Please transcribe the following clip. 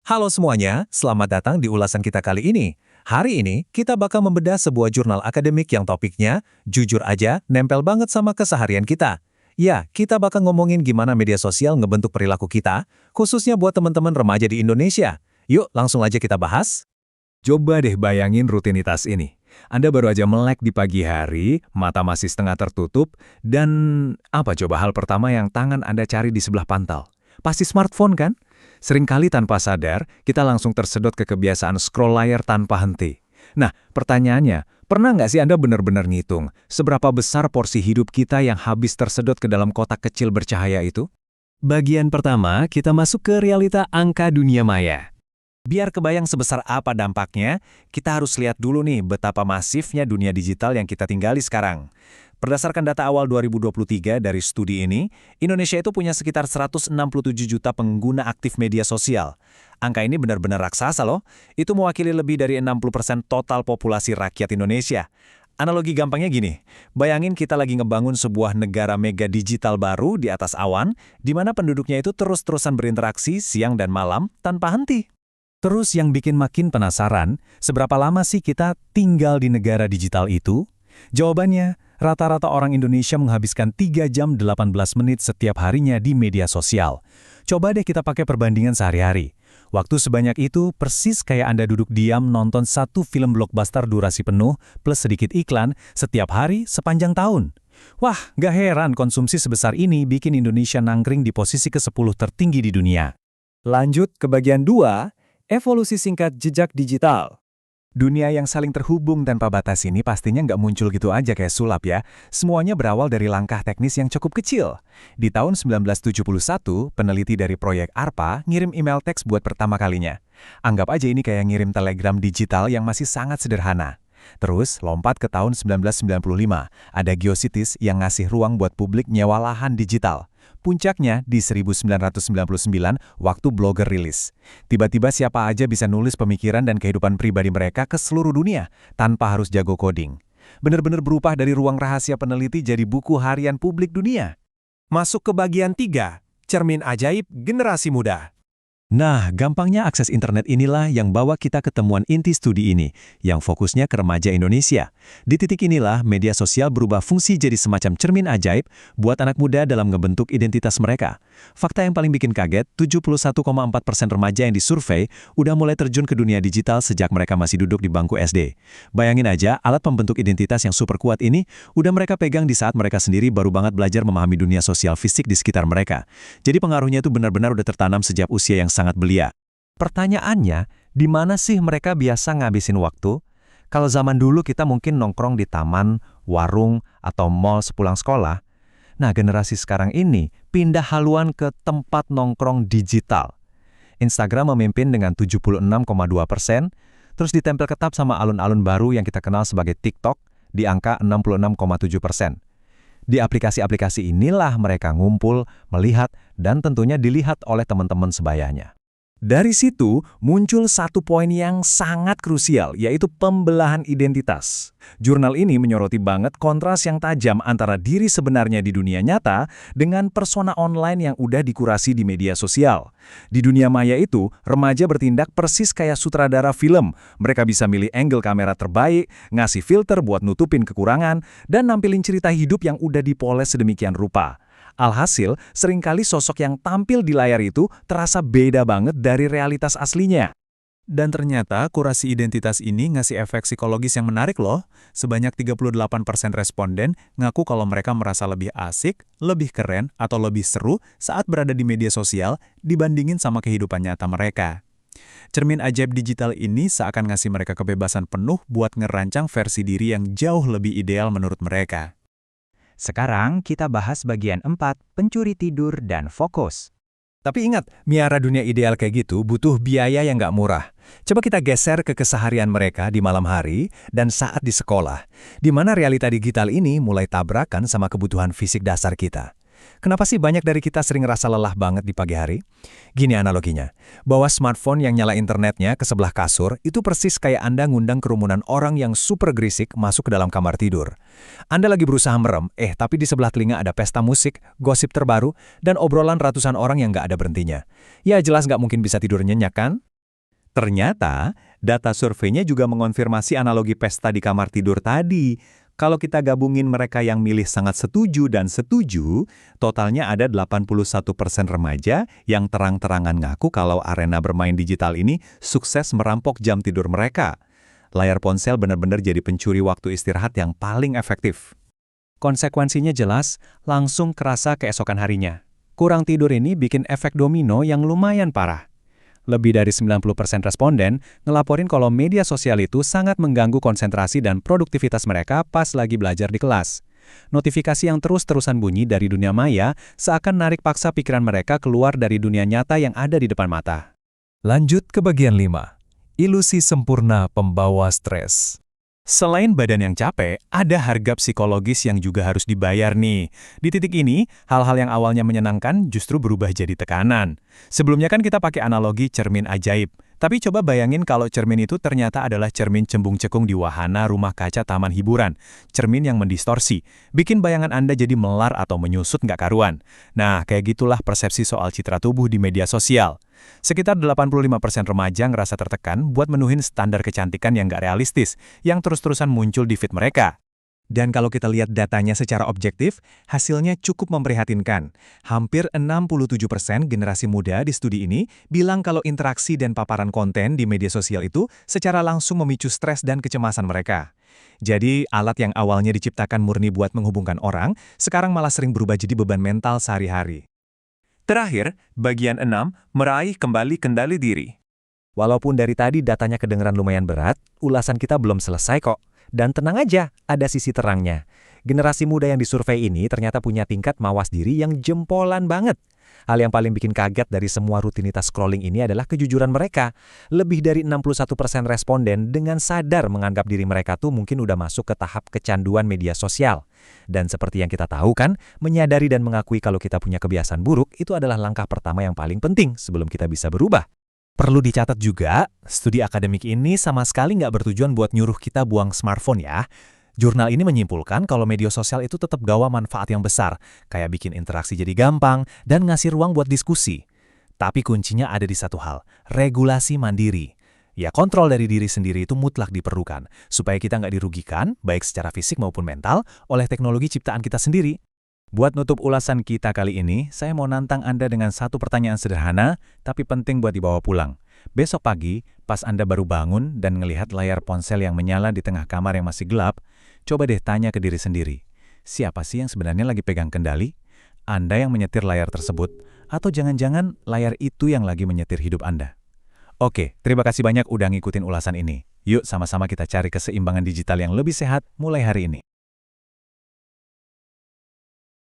Halo semuanya, selamat datang di ulasan kita kali ini. Hari ini, kita bakal membedah sebuah jurnal akademik yang topiknya, jujur aja, nempel banget sama keseharian kita. Ya, kita bakal ngomongin gimana media sosial ngebentuk perilaku kita, khususnya buat teman-teman remaja di Indonesia. Yuk, langsung aja kita bahas. Coba deh bayangin rutinitas ini. Anda baru aja melek di pagi hari, mata masih setengah tertutup, dan apa coba hal pertama yang tangan Anda cari di sebelah pantal? Pasti smartphone kan? Seringkali tanpa sadar, kita langsung tersedot ke kebiasaan scroll layar tanpa henti. Nah, pertanyaannya, pernah nggak sih Anda benar-benar ngitung seberapa besar porsi hidup kita yang habis tersedot ke dalam kotak kecil bercahaya itu? Bagian pertama, kita masuk ke realita angka dunia maya. Biar kebayang sebesar apa dampaknya, kita harus lihat dulu nih betapa masifnya dunia digital yang kita tinggali sekarang. Berdasarkan data awal 2023 dari studi ini, Indonesia itu punya sekitar 167 juta pengguna aktif media sosial. Angka ini benar-benar raksasa loh, itu mewakili lebih dari 60% total populasi rakyat Indonesia. Analogi gampangnya gini, bayangin kita lagi ngebangun sebuah negara mega digital baru di atas awan, di mana penduduknya itu terus-terusan berinteraksi siang dan malam tanpa henti. Terus yang bikin makin penasaran, seberapa lama sih kita tinggal di negara digital itu? Jawabannya, rata-rata orang Indonesia menghabiskan 3 jam 18 menit setiap harinya di media sosial. Coba deh kita pakai perbandingan sehari-hari. Waktu sebanyak itu persis kayak Anda duduk diam nonton satu film blockbuster durasi penuh plus sedikit iklan setiap hari sepanjang tahun. Wah, gak heran konsumsi sebesar ini bikin Indonesia nangkring di posisi ke-10 tertinggi di dunia. Lanjut ke bagian 2, evolusi singkat jejak digital. Dunia yang saling terhubung tanpa batas ini pastinya nggak muncul gitu aja kayak sulap ya. Semuanya berawal dari langkah teknis yang cukup kecil. Di tahun 1971, peneliti dari proyek ARPA ngirim email teks buat pertama kalinya. Anggap aja ini kayak ngirim telegram digital yang masih sangat sederhana. Terus, lompat ke tahun 1995, ada Geocities yang ngasih ruang buat publik nyewa lahan digital. Puncaknya di 1999 waktu Blogger rilis. Tiba-tiba siapa aja bisa nulis pemikiran dan kehidupan pribadi mereka ke seluruh dunia tanpa harus jago coding. Benar-benar berubah dari ruang rahasia peneliti jadi buku harian publik dunia. Masuk ke bagian 3, cermin ajaib generasi muda. Nah, gampangnya akses internet inilah yang bawa kita ke temuan inti studi ini, yang fokusnya ke remaja Indonesia. Di titik inilah, media sosial berubah fungsi jadi semacam cermin ajaib buat anak muda dalam ngebentuk identitas mereka. Fakta yang paling bikin kaget, 71,4% remaja yang disurvei udah mulai terjun ke dunia digital sejak mereka masih duduk di bangku SD. Bayangin aja, alat pembentuk identitas yang super kuat ini udah mereka pegang di saat mereka sendiri baru banget belajar memahami dunia sosial fisik di sekitar mereka. Jadi pengaruhnya itu benar-benar udah tertanam sejak usia yang sangat belia. Pertanyaannya, di mana sih mereka biasa ngabisin waktu? Kalau zaman dulu kita mungkin nongkrong di taman, warung, atau mall sepulang sekolah. Nah, generasi sekarang ini pindah haluan ke tempat nongkrong digital. Instagram memimpin dengan 76,2%, terus ditempel ketap sama alun-alun baru yang kita kenal sebagai TikTok di angka 66,7%. Di aplikasi-aplikasi inilah mereka ngumpul, melihat, dan tentunya dilihat oleh teman-teman sebayanya. Dari situ muncul satu poin yang sangat krusial, yaitu pembelahan identitas. Jurnal ini menyoroti banget kontras yang tajam antara diri sebenarnya di dunia nyata dengan persona online yang udah dikurasi di media sosial. Di dunia maya itu, remaja bertindak persis kayak sutradara film. Mereka bisa milih angle kamera terbaik, ngasih filter buat nutupin kekurangan, dan nampilin cerita hidup yang udah dipoles sedemikian rupa. Alhasil, seringkali sosok yang tampil di layar itu terasa beda banget dari realitas aslinya. Dan ternyata kurasi identitas ini ngasih efek psikologis yang menarik loh. Sebanyak 38% responden ngaku kalau mereka merasa lebih asik, lebih keren, atau lebih seru saat berada di media sosial dibandingin sama kehidupan nyata mereka. Cermin ajaib digital ini seakan ngasih mereka kebebasan penuh buat ngerancang versi diri yang jauh lebih ideal menurut mereka. Sekarang kita bahas bagian 4, pencuri tidur dan fokus. Tapi ingat, miara dunia ideal kayak gitu butuh biaya yang nggak murah. Coba kita geser ke keseharian mereka di malam hari dan saat di sekolah, di mana realita digital ini mulai tabrakan sama kebutuhan fisik dasar kita. Kenapa sih banyak dari kita sering rasa lelah banget di pagi hari? Gini analoginya, bawa smartphone yang nyala internetnya ke sebelah kasur itu persis kayak Anda ngundang kerumunan orang yang super gerisik masuk ke dalam kamar tidur. Anda lagi berusaha merem, tapi di sebelah telinga ada pesta musik, gosip terbaru, dan obrolan ratusan orang yang nggak ada berhentinya. Ya jelas nggak mungkin bisa tidur nyenyak kan? Ternyata, data surveinya juga mengonfirmasi analogi pesta di kamar tidur tadi. Kalau kita gabungin mereka yang milih sangat setuju dan setuju, totalnya ada 81% remaja yang terang-terangan ngaku kalau arena bermain digital ini sukses merampok jam tidur mereka. Layar ponsel benar-benar jadi pencuri waktu istirahat yang paling efektif. Konsekuensinya jelas, langsung kerasa keesokan harinya. Kurang tidur ini bikin efek domino yang lumayan parah. Lebih dari 90% responden ngelaporin kalau media sosial itu sangat mengganggu konsentrasi dan produktivitas mereka pas lagi belajar di kelas. Notifikasi yang terus-terusan bunyi dari dunia maya seakan narik paksa pikiran mereka keluar dari dunia nyata yang ada di depan mata. Lanjut ke bagian 5. Ilusi sempurna pembawa stres. Selain badan yang capek, ada harga psikologis yang juga harus dibayar nih. Di titik ini, hal-hal yang awalnya menyenangkan justru berubah jadi tekanan. Sebelumnya kan kita pakai analogi cermin ajaib. Tapi coba bayangin kalau cermin itu ternyata adalah cermin cembung-cekung di wahana rumah kaca taman hiburan. Cermin yang mendistorsi, bikin bayangan Anda jadi melar atau menyusut nggak karuan. Nah, kayak gitulah persepsi soal citra tubuh di media sosial. Sekitar 85% remaja ngerasa tertekan buat menuhin standar kecantikan yang nggak realistis, yang terus-terusan muncul di feed mereka. Dan kalau kita lihat datanya secara objektif, hasilnya cukup memprihatinkan. Hampir 67% generasi muda di studi ini bilang kalau interaksi dan paparan konten di media sosial itu secara langsung memicu stres dan kecemasan mereka. Jadi, alat yang awalnya diciptakan murni buat menghubungkan orang, sekarang malah sering berubah jadi beban mental sehari-hari. Terakhir, bagian 6, meraih kembali kendali diri. Walaupun dari tadi datanya kedengeran lumayan berat, ulasan kita belum selesai kok. Dan tenang aja, ada sisi terangnya. Generasi muda yang disurvei ini ternyata punya tingkat mawas diri yang jempolan banget. Hal yang paling bikin kaget dari semua rutinitas scrolling ini adalah kejujuran mereka. Lebih dari 61% responden dengan sadar menganggap diri mereka tuh mungkin udah masuk ke tahap kecanduan media sosial. Dan seperti yang kita tahu kan, menyadari dan mengakui kalau kita punya kebiasaan buruk itu adalah langkah pertama yang paling penting sebelum kita bisa berubah. Perlu dicatat juga, studi akademik ini sama sekali nggak bertujuan buat nyuruh kita buang smartphone ya. Jurnal ini menyimpulkan kalau media sosial itu tetap gawa manfaat yang besar, kayak bikin interaksi jadi gampang dan ngasih ruang buat diskusi. Tapi kuncinya ada di satu hal, regulasi mandiri. Ya, kontrol dari diri sendiri itu mutlak diperlukan, supaya kita nggak dirugikan, baik secara fisik maupun mental, oleh teknologi ciptaan kita sendiri. Buat nutup ulasan kita kali ini, saya mau nantang Anda dengan satu pertanyaan sederhana, tapi penting buat dibawa pulang. Besok pagi, pas Anda baru bangun dan ngelihat layar ponsel yang menyala di tengah kamar yang masih gelap, coba deh tanya ke diri sendiri, siapa sih yang sebenarnya lagi pegang kendali? Anda yang menyetir layar tersebut, atau jangan-jangan layar itu yang lagi menyetir hidup Anda? Oke, terima kasih banyak udah ngikutin ulasan ini. Yuk sama-sama kita cari keseimbangan digital yang lebih sehat mulai hari ini.